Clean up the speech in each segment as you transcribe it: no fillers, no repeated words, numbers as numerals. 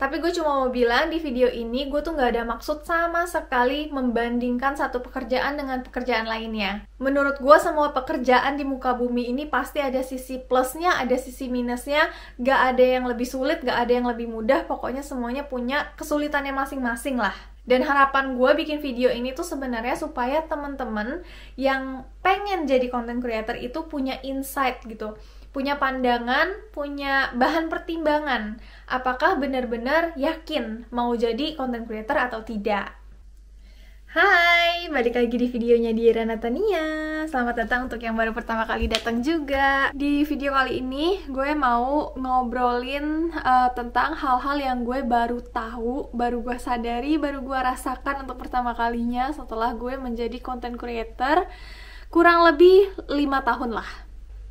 Tapi gue cuma mau bilang di video ini gue tuh gak ada maksud sama sekali membandingkan satu pekerjaan dengan pekerjaan lainnya. Menurut gue semua pekerjaan di muka bumi ini pasti ada sisi plusnya, ada sisi minusnya. Gak ada yang lebih sulit, gak ada yang lebih mudah. Pokoknya semuanya punya kesulitannya masing-masing lah. Dan harapan gue bikin video ini tuh sebenarnya supaya temen-temen yang pengen jadi content creator itu punya insight gitu, punya pandangan, punya bahan pertimbangan. Apakah benar-benar yakin mau jadi content creator atau tidak? Hai, balik lagi di videonya Diera Natania. Selamat datang untuk yang baru pertama kali datang juga. Di video kali ini gue mau ngobrolin tentang hal-hal yang gue baru tahu, baru gue sadari, baru gue rasakan untuk pertama kalinya setelah gue menjadi content creator kurang lebih 5 tahun lah.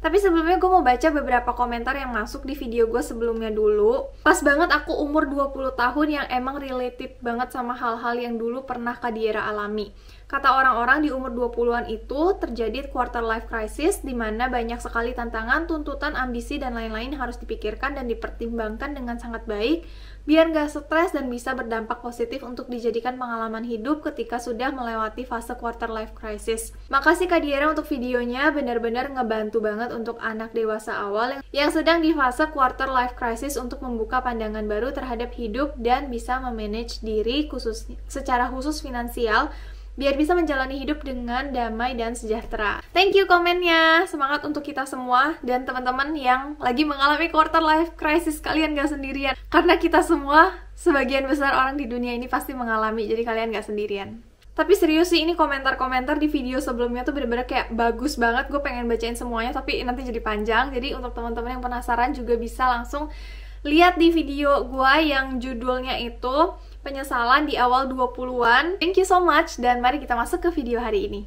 Tapi sebelumnya gue mau baca beberapa komentar yang masuk di video gue sebelumnya dulu. Pas banget aku umur 20 tahun yang emang related banget sama hal-hal yang dulu pernah Kak Diera alami. Kata orang-orang di umur 20-an itu terjadi quarter life crisis, di mana banyak sekali tantangan, tuntutan, ambisi, dan lain-lain harus dipikirkan dan dipertimbangkan dengan sangat baik, biar gak stres dan bisa berdampak positif untuk dijadikan pengalaman hidup ketika sudah melewati fase quarter life crisis. Makasih Kak Diera untuk videonya, benar-benar ngebantu banget untuk anak dewasa awal yang sedang di fase quarter life crisis untuk membuka pandangan baru terhadap hidup dan bisa memanage diri secara khusus finansial, biar bisa menjalani hidup dengan damai dan sejahtera. Thank you komennya, semangat untuk kita semua dan teman-teman yang lagi mengalami quarter life crisis. Kalian gak sendirian, karena kita semua, sebagian besar orang di dunia ini pasti mengalami, jadi kalian gak sendirian. Tapi serius sih, ini komentar-komentar di video sebelumnya tuh bener-bener kayak bagus banget. Gue pengen bacain semuanya, tapi nanti jadi panjang. Jadi untuk teman-teman yang penasaran juga bisa langsung lihat di video gue yang judulnya itu penyesalan di awal 20-an. Thank you so much, dan mari kita masuk ke video hari ini.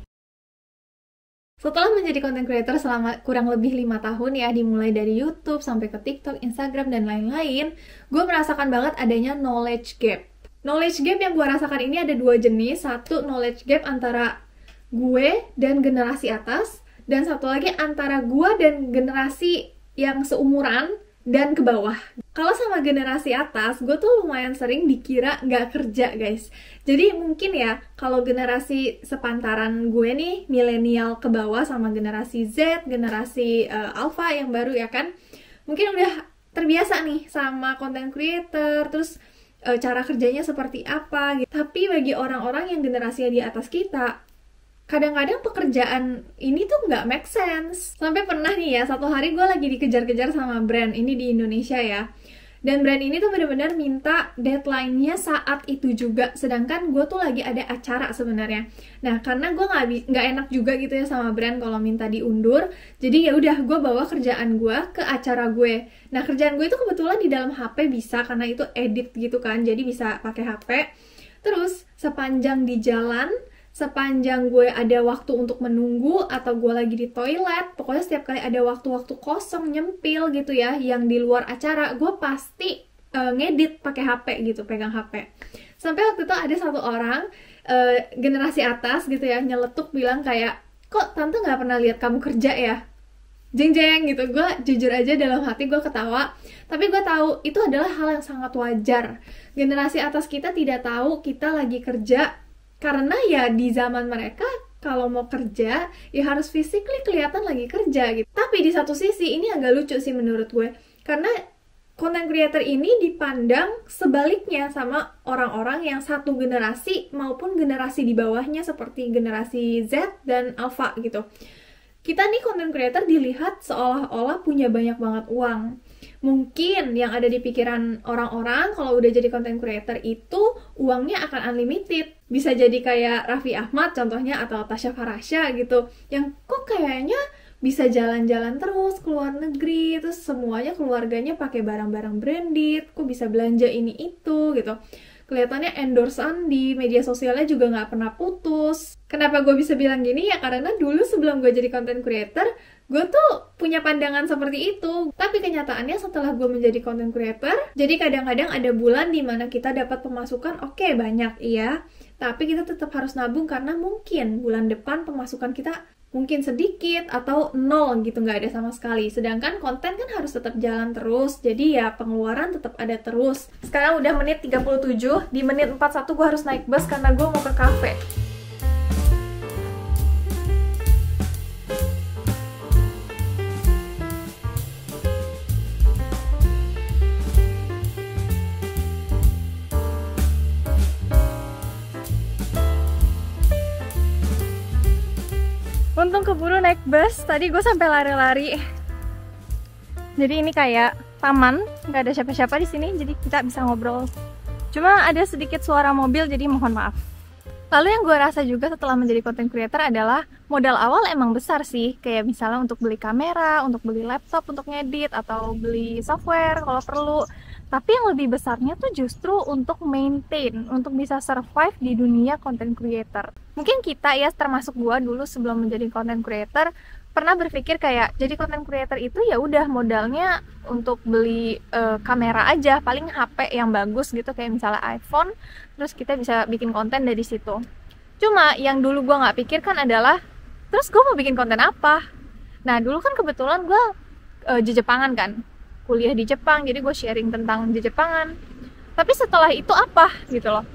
Setelah menjadi content creator selama kurang lebih 5 tahun ya, dimulai dari YouTube sampai ke TikTok, Instagram, dan lain-lain, gue merasakan banget adanya knowledge gap. Knowledge gap yang gue rasakan ini ada dua jenis. Satu, knowledge gap antara gue dan generasi atas, dan satu lagi antara gue dan generasi yang seumuran dan ke bawah. Kalau sama generasi atas, gue tuh lumayan sering dikira nggak kerja, guys. Jadi mungkin ya, kalau generasi sepantaran gue nih, milenial ke bawah sama generasi Z, generasi Alpha yang baru ya kan, mungkin udah terbiasa nih sama content creator, terus cara kerjanya seperti apa gitu. Tapi bagi orang-orang yang generasinya di atas kita, kadang-kadang pekerjaan ini tuh nggak make sense. Sampai pernah nih ya, satu hari gue lagi dikejar-kejar sama brand ini di Indonesia ya. Dan brand ini tuh bener-bener minta deadline-nya saat itu juga. Sedangkan gue tuh lagi ada acara sebenarnya. Nah, karena gue nggak enak juga gitu ya sama brand kalau minta diundur. Jadi ya udah, gue bawa kerjaan gue ke acara gue. Nah, kerjaan gue itu kebetulan di dalam HP bisa, karena itu edit gitu kan. Jadi bisa pakai HP. Terus sepanjang di jalan, sepanjang gue ada waktu untuk menunggu atau gue lagi di toilet, pokoknya setiap kali ada waktu-waktu kosong nyempil gitu ya, yang di luar acara, gue pasti ngedit pakai HP gitu, pegang HP. Sampai waktu itu ada satu orang generasi atas gitu ya, nyeletuk bilang kayak, kok tante nggak pernah lihat kamu kerja ya? Jeng-jeng gitu. Gue jujur aja dalam hati gue ketawa, tapi gue tahu itu adalah hal yang sangat wajar. Generasi atas kita tidak tahu kita lagi kerja, karena ya di zaman mereka kalau mau kerja ya harus physically kelihatan lagi kerja gitu. Tapi di satu sisi ini agak lucu sih menurut gue, karena content creator ini dipandang sebaliknya sama orang-orang yang satu generasi maupun generasi di bawahnya seperti generasi Z dan Alpha gitu. Kita nih content creator dilihat seolah-olah punya banyak banget uang. Mungkin yang ada di pikiran orang-orang kalau udah jadi content creator itu uangnya akan unlimited. Bisa jadi kayak Raffi Ahmad contohnya, atau Tasya Farasya gitu, yang kok kayaknya bisa jalan-jalan terus ke luar negeri, terus semuanya keluarganya pakai barang-barang branded, kok bisa belanja ini itu gitu. Kelihatannya endorsean di media sosialnya juga nggak pernah putus. Kenapa gue bisa bilang gini? Ya karena dulu sebelum gue jadi content creator, gue tuh punya pandangan seperti itu. Tapi kenyataannya setelah gue menjadi content creator, jadi kadang-kadang ada bulan dimana kita dapat pemasukan oke, banyak iya, tapi kita tetap harus nabung karena mungkin bulan depan pemasukan kita mungkin sedikit atau nol gitu, nggak ada sama sekali. Sedangkan konten kan harus tetap jalan terus, jadi ya pengeluaran tetap ada terus. Sekarang udah menit 37, di menit 41 gue harus naik bus karena gue mau ke cafe. Untung keburu naik bus, tadi gue sampai lari-lari. Jadi ini kayak taman, nggak ada siapa-siapa di sini, jadi kita bisa ngobrol. Cuma ada sedikit suara mobil, jadi mohon maaf. Lalu yang gue rasa juga setelah menjadi content creator adalah modal awal emang besar sih. Kayak misalnya untuk beli kamera, untuk beli laptop untuk ngedit, atau beli software kalau perlu. Tapi yang lebih besarnya tuh justru untuk maintain, untuk bisa survive di dunia content creator. Mungkin kita ya, termasuk gua dulu sebelum menjadi content creator, pernah berpikir kayak jadi content creator itu ya udah modalnya untuk beli kamera aja, paling HP yang bagus gitu, kayak misalnya iPhone, terus kita bisa bikin konten dari situ. Cuma yang dulu gua nggak pikirkan adalah, terus gua mau bikin konten apa? Nah dulu kan kebetulan gua Jepangan kan, kuliah di Jepang, jadi gue sharing tentang Jepangan. Tapi setelah itu apa gitu loh,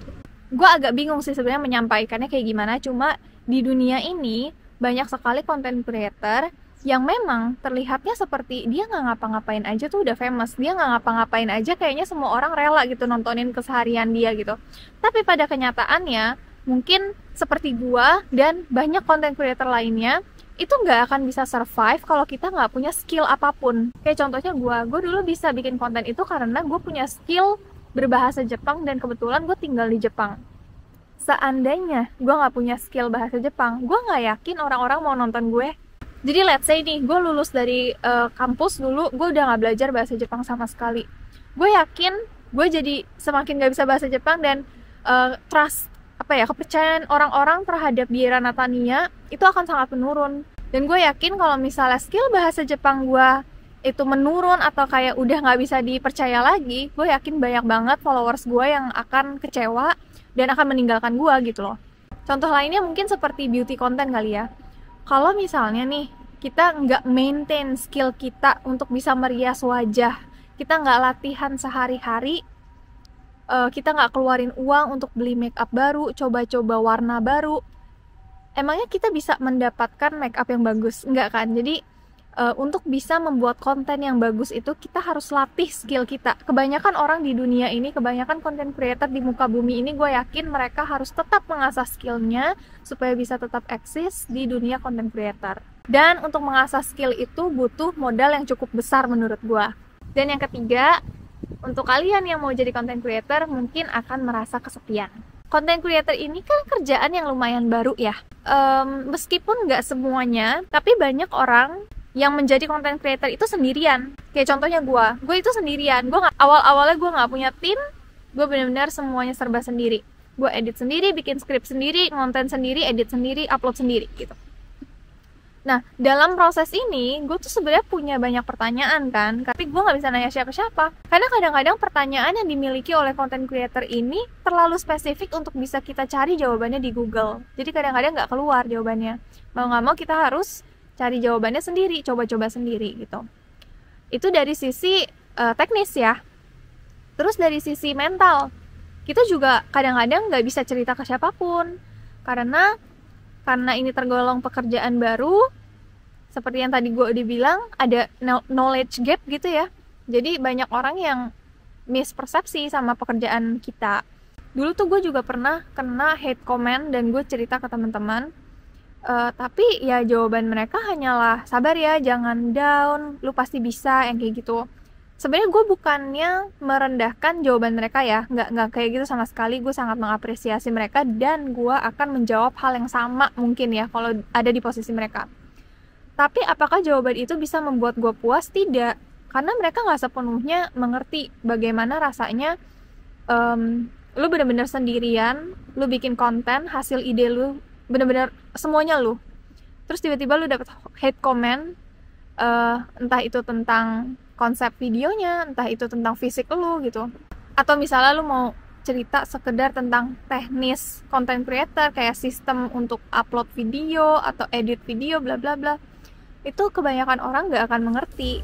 gue agak bingung sih sebenarnya menyampaikannya kayak gimana. Cuma di dunia ini banyak sekali content creator yang memang terlihatnya seperti dia nggak ngapa-ngapain aja tuh udah famous, dia nggak ngapa-ngapain aja kayaknya semua orang rela gitu nontonin keseharian dia gitu. Tapi pada kenyataannya mungkin seperti gue dan banyak content creator lainnya, itu nggak akan bisa survive kalau kita nggak punya skill apapun. Kayak contohnya gue dulu bisa bikin konten itu karena gue punya skill berbahasa Jepang dan kebetulan gue tinggal di Jepang. Seandainya gue nggak punya skill bahasa Jepang, gue nggak yakin orang-orang mau nonton gue. Jadi let's say nih, gue lulus dari kampus dulu, gue udah nggak belajar bahasa Jepang sama sekali. Gue yakin gue jadi semakin nggak bisa bahasa Jepang dan trust kepercayaan orang-orang terhadap Biera Natania itu akan sangat menurun. Dan gue yakin kalau misalnya skill bahasa Jepang gue itu menurun atau kayak udah nggak bisa dipercaya lagi, gue yakin banyak banget followers gue yang akan kecewa dan akan meninggalkan gue gitu loh. Contoh lainnya mungkin seperti beauty content kali ya. Kalau misalnya nih kita nggak maintain skill kita untuk bisa merias wajah, kita nggak latihan sehari-hari, kita nggak keluarin uang untuk beli make up baru, coba-coba warna baru, emangnya kita bisa mendapatkan make up yang bagus? Enggak kan? Jadi untuk bisa membuat konten yang bagus itu kita harus latih skill kita. Kebanyakan orang di dunia ini, kebanyakan content creator di muka bumi ini, gue yakin mereka harus tetap mengasah skillnya supaya bisa tetap eksis di dunia content creator. Dan untuk mengasah skill itu butuh modal yang cukup besar menurut gue. Dan yang ketiga, untuk kalian yang mau jadi content creator mungkin akan merasa kesepian. Content creator ini kan kerjaan yang lumayan baru ya. Meskipun nggak semuanya, tapi banyak orang yang menjadi content creator itu sendirian. Kayak contohnya gue itu sendirian. Awal-awalnya gue nggak punya tim, gue benar-benar semuanya serba sendiri. Gue edit sendiri, bikin skrip sendiri, ngonten sendiri, edit sendiri, upload sendiri gitu. Nah, dalam proses ini, gue tuh sebenarnya punya banyak pertanyaan kan, tapi gue nggak bisa nanya siapa-siapa. Karena kadang-kadang pertanyaan yang dimiliki oleh content creator ini terlalu spesifik untuk bisa kita cari jawabannya di Google. Jadi kadang-kadang nggak keluar jawabannya. Mau nggak mau kita harus cari jawabannya sendiri, coba-coba sendiri gitu. Itu dari sisi teknis ya. Terus dari sisi mental, kita juga kadang-kadang nggak bisa cerita ke siapapun. Karena ini tergolong pekerjaan baru, seperti yang tadi gue udah bilang, ada knowledge gap gitu ya. Jadi banyak orang yang mispersepsi sama pekerjaan kita. Dulu tuh gue juga pernah kena hate comment dan gue cerita ke teman-teman. Tapi ya jawaban mereka hanyalah, sabar ya, jangan down, lu pasti bisa, yang kayak gitu. Sebenarnya gue bukannya merendahkan jawaban mereka ya, nggak kayak gitu sama sekali. Gue sangat mengapresiasi mereka dan gue akan menjawab hal yang sama mungkin ya kalau ada di posisi mereka. Tapi apakah jawaban itu bisa membuat gue puas? Tidak, karena mereka nggak sepenuhnya mengerti bagaimana rasanya lu benar-benar sendirian, lu bikin konten, hasil ide lu benar-benar semuanya lu. Terus tiba-tiba lu dapet hate comment, entah itu tentang konsep videonya, entah itu tentang fisik lu gitu. Atau misalnya lu mau cerita sekedar tentang teknis content creator, kayak sistem untuk upload video atau edit video bla bla bla, itu kebanyakan orang nggak akan mengerti.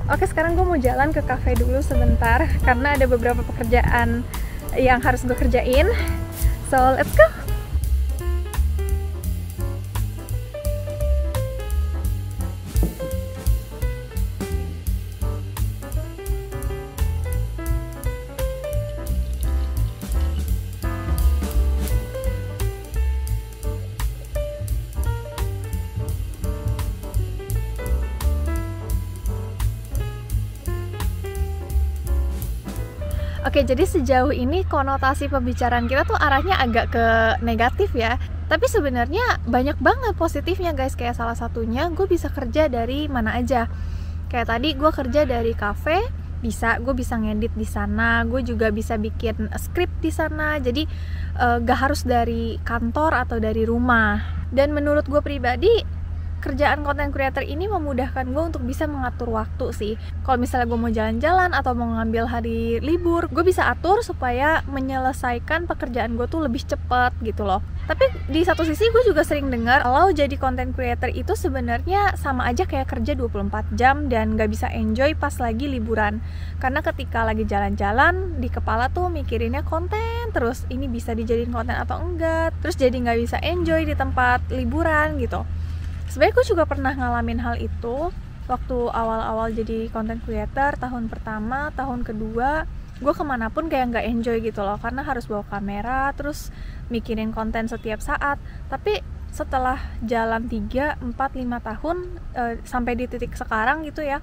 Oke, sekarang gue mau jalan ke cafe dulu sebentar karena ada beberapa pekerjaan yang harus gue kerjain. So let's go. Oke, jadi sejauh ini konotasi pembicaraan kita tuh arahnya agak ke negatif ya. Tapi sebenarnya banyak banget positifnya guys. Kayak salah satunya gue bisa kerja dari mana aja. Kayak tadi gue kerja dari cafe, gue bisa ngedit di sana, gue juga bisa bikin skrip di sana. Jadi gak harus dari kantor atau dari rumah. Dan menurut gue pribadi, kerjaan content creator ini memudahkan gue untuk bisa mengatur waktu sih. Kalau misalnya gue mau jalan-jalan atau mau ngambil hari libur, gue bisa atur supaya menyelesaikan pekerjaan gue tuh lebih cepat gitu loh. Tapi di satu sisi gue juga sering dengar kalau jadi content creator itu sebenarnya sama aja kayak kerja 24 jam dan gak bisa enjoy pas lagi liburan. Karena ketika lagi jalan-jalan, di kepala tuh mikirinnya konten terus, ini bisa dijadiin konten atau enggak, terus jadi gak bisa enjoy di tempat liburan gitu. Sebenarnya gue juga pernah ngalamin hal itu waktu awal-awal jadi content creator. Tahun pertama, tahun kedua, gue kemanapun kayak nggak enjoy gitu loh, karena harus bawa kamera, terus mikirin konten setiap saat. Tapi setelah jalan 3, 4, 5 tahun sampai di titik sekarang gitu ya,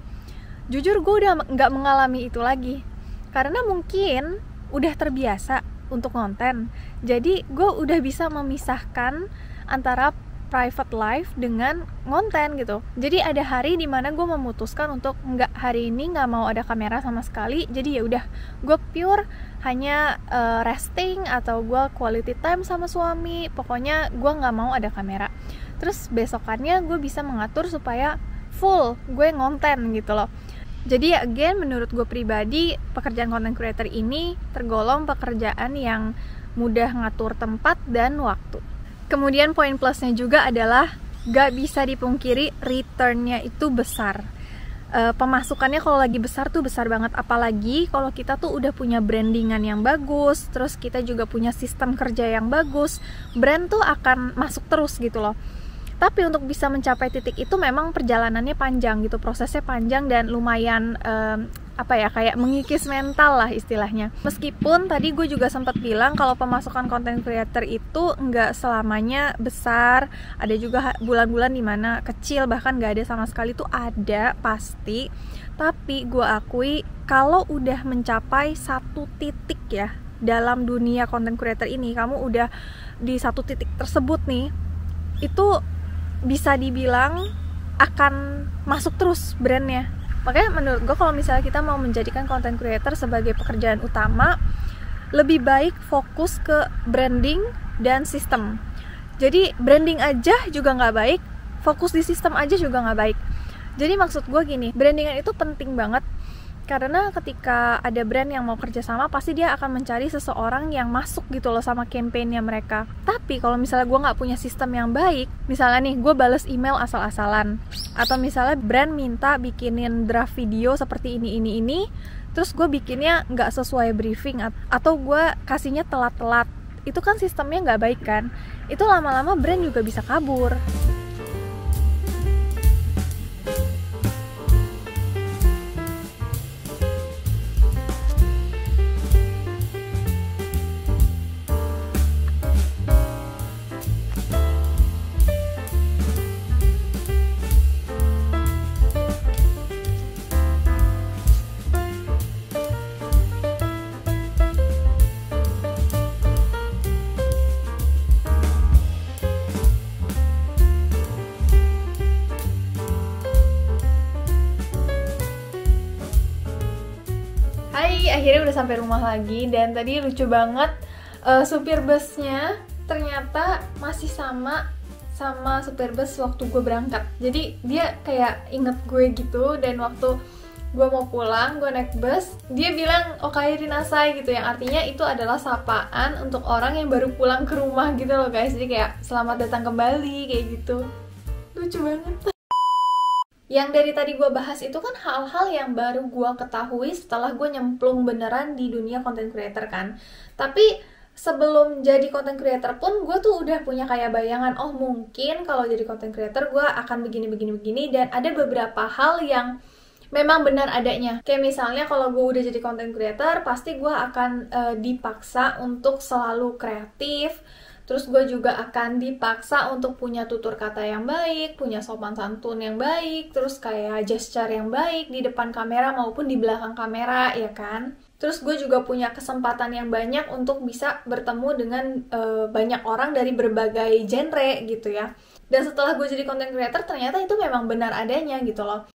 jujur gue udah nggak mengalami itu lagi. Karena mungkin udah terbiasa untuk konten, jadi gue udah bisa memisahkan antara private life dengan konten gitu. Jadi ada hari dimana gue memutuskan untuk hari ini nggak mau ada kamera sama sekali. Jadi ya udah, gue pure hanya resting atau gue quality time sama suami. Pokoknya gue nggak mau ada kamera. Terus besokannya gue bisa mengatur supaya full gue ngonten gitu loh. Jadi ya again, menurut gue pribadi, pekerjaan content creator ini tergolong pekerjaan yang mudah ngatur tempat dan waktu. Kemudian poin plusnya juga adalah gak bisa dipungkiri returnnya itu besar. Pemasukannya kalau lagi besar tuh besar banget. Apalagi kalau kita tuh udah punya brandingan yang bagus, terus kita juga punya sistem kerja yang bagus, brand tuh akan masuk terus gitu loh. Tapi untuk bisa mencapai titik itu memang perjalanannya panjang gitu, prosesnya panjang dan lumayan kayak mengikis mental lah istilahnya. Meskipun tadi gue juga sempat bilang kalau pemasukan content creator itu nggak selamanya besar, ada juga bulan-bulan dimana kecil, bahkan nggak ada sama sekali, tuh ada pasti. Tapi gue akui kalau udah mencapai satu titik ya dalam dunia content creator ini, kamu udah di satu titik tersebut nih, itu bisa dibilang akan masuk terus brandnya. Makanya menurut gue kalau misalnya kita mau menjadikan content creator sebagai pekerjaan utama, lebih baik fokus ke branding dan sistem. Jadi branding aja juga nggak baik, fokus di sistem aja juga nggak baik. Jadi maksud gue gini, brandingan itu penting banget. Karena ketika ada brand yang mau kerja sama, pasti dia akan mencari seseorang yang masuk gitu loh sama campaign-nya mereka. Tapi kalau misalnya gue nggak punya sistem yang baik, misalnya nih gue bales email asal-asalan, atau misalnya brand minta bikinin draft video seperti ini, terus gue bikinnya nggak sesuai briefing, atau gue kasihnya telat-telat, itu kan sistemnya nggak baik kan. Itu lama-lama brand juga bisa kabur. Akhirnya udah sampai rumah lagi, dan tadi lucu banget, supir busnya ternyata masih sama supir bus waktu gue berangkat. Jadi dia kayak inget gue gitu, dan waktu gue mau pulang, gue naik bus, dia bilang okaeri nasai gitu, yang artinya itu adalah sapaan untuk orang yang baru pulang ke rumah gitu loh guys. Jadi kayak selamat datang kembali kayak gitu. Lucu banget. Yang dari tadi gue bahas itu kan hal-hal yang baru gue ketahui setelah gue nyemplung beneran di dunia content creator kan. Tapi sebelum jadi content creator pun gue tuh udah punya kayak bayangan, oh mungkin kalau jadi content creator gue akan begini, dan ada beberapa hal yang memang benar adanya. Kayak misalnya kalau gue udah jadi content creator, pasti gue akan dipaksa untuk selalu kreatif. Terus gue juga akan dipaksa untuk punya tutur kata yang baik, punya sopan santun yang baik, terus kayak gesture yang baik di depan kamera maupun di belakang kamera, ya kan? Terus gue juga punya kesempatan yang banyak untuk bisa bertemu dengan banyak orang dari berbagai genre gitu ya. Dan setelah gue jadi content creator, ternyata itu memang benar adanya gitu loh.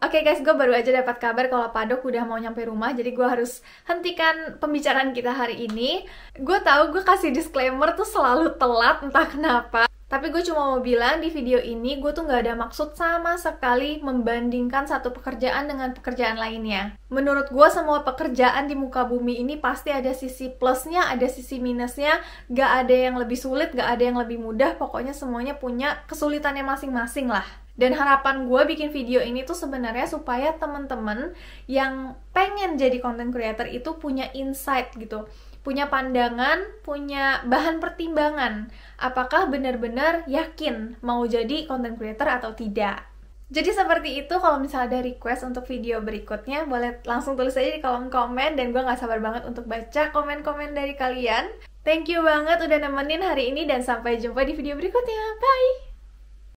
Oke guys, gue baru aja dapat kabar kalau Padok udah mau nyampe rumah, jadi gue harus hentikan pembicaraan kita hari ini. Gue tahu gue kasih disclaimer tuh selalu telat, entah kenapa. Tapi gue cuma mau bilang di video ini, gue tuh gak ada maksud sama sekali membandingkan satu pekerjaan dengan pekerjaan lainnya. Menurut gue semua pekerjaan di muka bumi ini pasti ada sisi plusnya, ada sisi minusnya. Gak ada yang lebih sulit, gak ada yang lebih mudah, pokoknya semuanya punya kesulitannya masing-masing lah. Dan harapan gue bikin video ini tuh sebenarnya supaya temen-temen yang pengen jadi content creator itu punya insight gitu, punya pandangan, punya bahan pertimbangan. Apakah benar-benar yakin mau jadi content creator atau tidak? Jadi seperti itu. Kalau misalnya ada request untuk video berikutnya, boleh langsung tulis aja di kolom komen, dan gue gak sabar banget untuk baca komen-komen dari kalian. Thank you banget udah nemenin hari ini, dan sampai jumpa di video berikutnya. Bye!